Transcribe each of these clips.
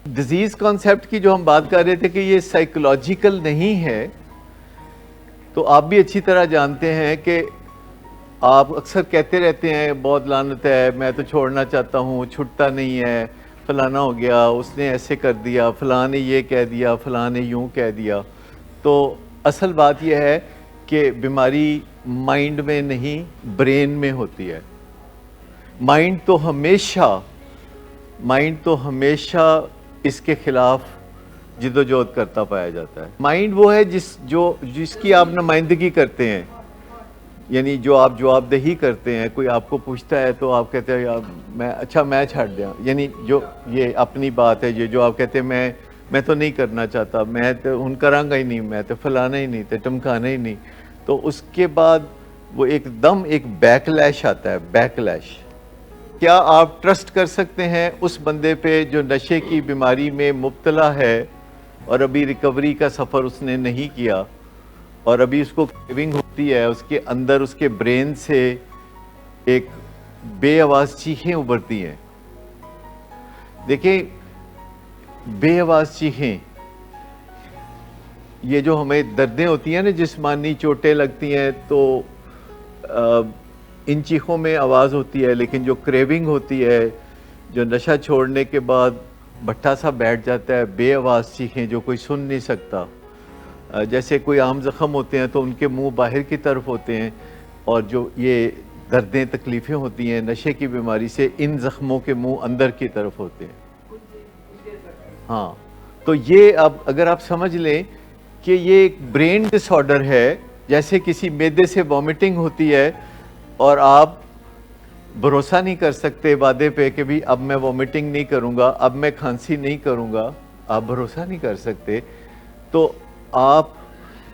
Disease concept کی جو ہم بات کر رہے تھے کہ یہ سائیکولوجیکل نہیں ہے، تو آپ بھی اچھی طرح جانتے ہیں کہ آپ اکثر کہتے رہتے ہیں بہت لعنت ہے، میں تو چھوڑنا چاہتا ہوں، چھٹتا نہیں ہے، فلانا ہو گیا، اس نے ایسے کر دیا، فلاں نے یہ کہہ دیا، فلاں نے یوں کہہ دیا. تو اصل بات یہ ہے کہ بیماری مائنڈ میں نہیں برین میں ہوتی ہے. مائنڈ تو ہمیشہ اس کے خلاف جد و جہد کرتا پایا جاتا ہے. مائنڈ وہ ہے جس کی آپ نمائندگی کرتے ہیں، یعنی جو آپ جواب دہی کرتے ہیں. کوئی آپ کو پوچھتا ہے تو آپ کہتے ہیں یار میں چھاڑ دیا، یعنی جو یہ اپنی بات ہے، یہ جو آپ کہتے ہیں میں تو نہیں کرنا چاہتا، میں تو ان کراں گا ہی نہیں، میں تو فلانا ہی نہیں، تو ٹمکانا ہی نہیں. تو اس کے بعد وہ ایک بیک لیش آتا ہے. بیک لیش کیا آپ ٹرسٹ کر سکتے ہیں اس بندے پہ جو نشے کی بیماری میں مبتلا ہے اور ابھی ریکوری کا سفر اس نے نہیں کیا، اور ابھی اس کو کریونگ ہوتی ہے، اس کے اندر اس کے برین سے ایک بے آواز چیخیں ابھرتی ہیں. دیکھیں، بے آواز چیخیں، یہ جو ہمیں دردیں ہوتی ہیں نا، جسمانی چوٹیں لگتی ہیں، تو ان چیخوں میں آواز ہوتی ہے، لیکن جو کریونگ ہوتی ہے، جو نشہ چھوڑنے کے بعد بھٹا سا بیٹھ جاتا ہے، بے آواز چیخیں جو کوئی سن نہیں سکتا. جیسے کوئی عام زخم ہوتے ہیں تو ان کے منہ باہر کی طرف ہوتے ہیں، اور جو یہ دردیں تکلیفیں ہوتی ہیں نشے کی بیماری سے، ان زخموں کے منہ اندر کی طرف ہوتے ہیں. ہاں، تو یہ اب اگر آپ سمجھ لیں کہ یہ ایک برین ڈس آرڈر ہے، جیسے کسی میدے سے وامٹنگ ہوتی ہے اور آپ بھروسہ نہیں کر سکتے وعدے پہ کہ بھی اب میں وامٹنگ نہیں کروں گا، اب میں کھانسی نہیں کروں گا، آپ بھروسہ نہیں کر سکتے. تو آپ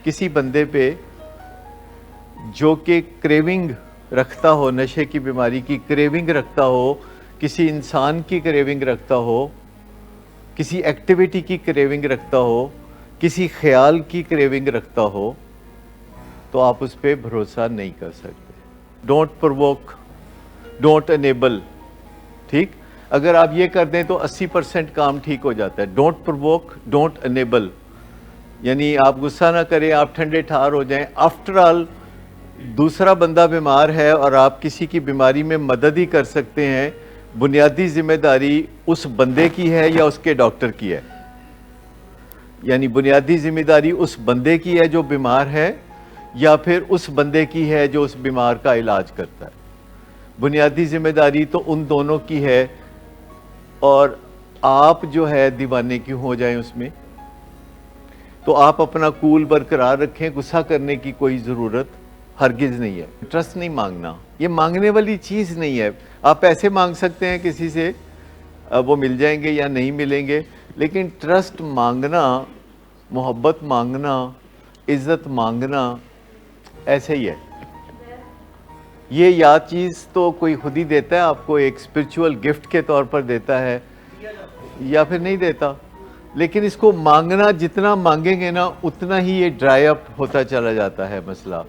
کسی بندے پہ جو کہ کریونگ رکھتا ہو، نشے کی بیماری کی کریونگ رکھتا ہو، کسی انسان کی کریونگ رکھتا ہو، کسی ایکٹیویٹی کی کریونگ رکھتا ہو، کسی خیال کی کریونگ رکھتا ہو، تو آپ اس پہ بھروسہ نہیں کر سکتے. Don't provoke, don't enable. ٹھیک، اگر آپ یہ کر دیں تو 80% کام ٹھیک ہو جاتا ہے. ڈونٹ پرووک، ڈونٹ انیبل، یعنی آپ غصہ نہ کریں، آپ ٹھنڈے ٹھار ہو جائیں. آفٹر آل دوسرا بندہ بیمار ہے اور آپ کسی کی بیماری میں مدد ہی کر سکتے ہیں. بنیادی ذمہ داری اس بندے کی ہے یا اس کے ڈاکٹر کی ہے؟ یعنی بنیادی ذمہ داری اس بندے کی ہے جو بیمار ہے، یا پھر اس بندے کی ہے جو اس بیمار کا علاج کرتا ہے؟ بنیادی ذمہ داری تو ان دونوں کی ہے. اور آپ جو ہے دیوانے کیوں ہو جائیں اس میں؟ تو آپ اپنا کول برقرار رکھیں. غصہ کرنے کی کوئی ضرورت ہرگز نہیں ہے. ٹرسٹ نہیں مانگنا، یہ مانگنے والی چیز نہیں ہے. آپ پیسے مانگ سکتے ہیں کسی سے، وہ مل جائیں گے یا نہیں ملیں گے، لیکن ٹرسٹ مانگنا، محبت مانگنا، عزت مانگنا ایسے ہی ہے. یہ یاد چیز تو کوئی خود ہی دیتا ہے آپ کو، ایک اسپرچول گفٹ کے طور پر دیتا ہے یا پھر نہیں دیتا. لیکن اس کو مانگنا، جتنا مانگیں گے نا اتنا ہی یہ ڈرائی اپ ہوتا چلا جاتا ہے مسئلہ.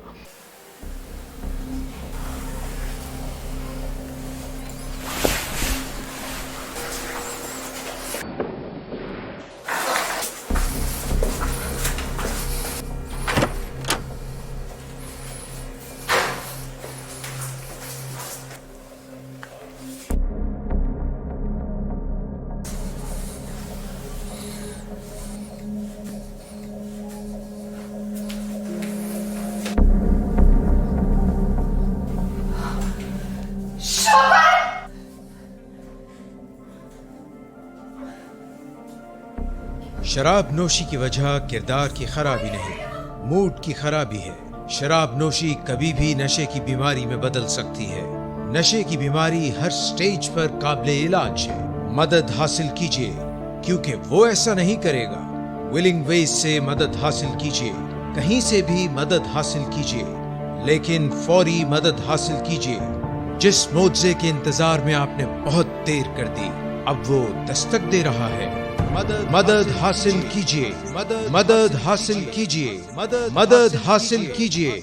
شراب نوشی کی وجہ کردار کی خرابی نہیں، موڈ کی خرابی ہے. شراب نوشی کبھی بھی نشے کی بیماری میں بدل سکتی ہے. نشے کی بیماری ہر سٹیج پر قابل علاج ہے. مدد حاصل کیجیے، کیونکہ وہ ایسا نہیں کرے گا. ولنگ ویز سے مدد حاصل کیجیے، کہیں سے بھی مدد حاصل کیجیے، لیکن فوری مدد حاصل کیجیے. جس معجزے کے انتظار میں آپ نے بہت دیر کر دی، اب وہ دستک دے رہا ہے. مدد حاصل کیجیے، مدد حاصل کیجیے، مدد حاصل کیجیے.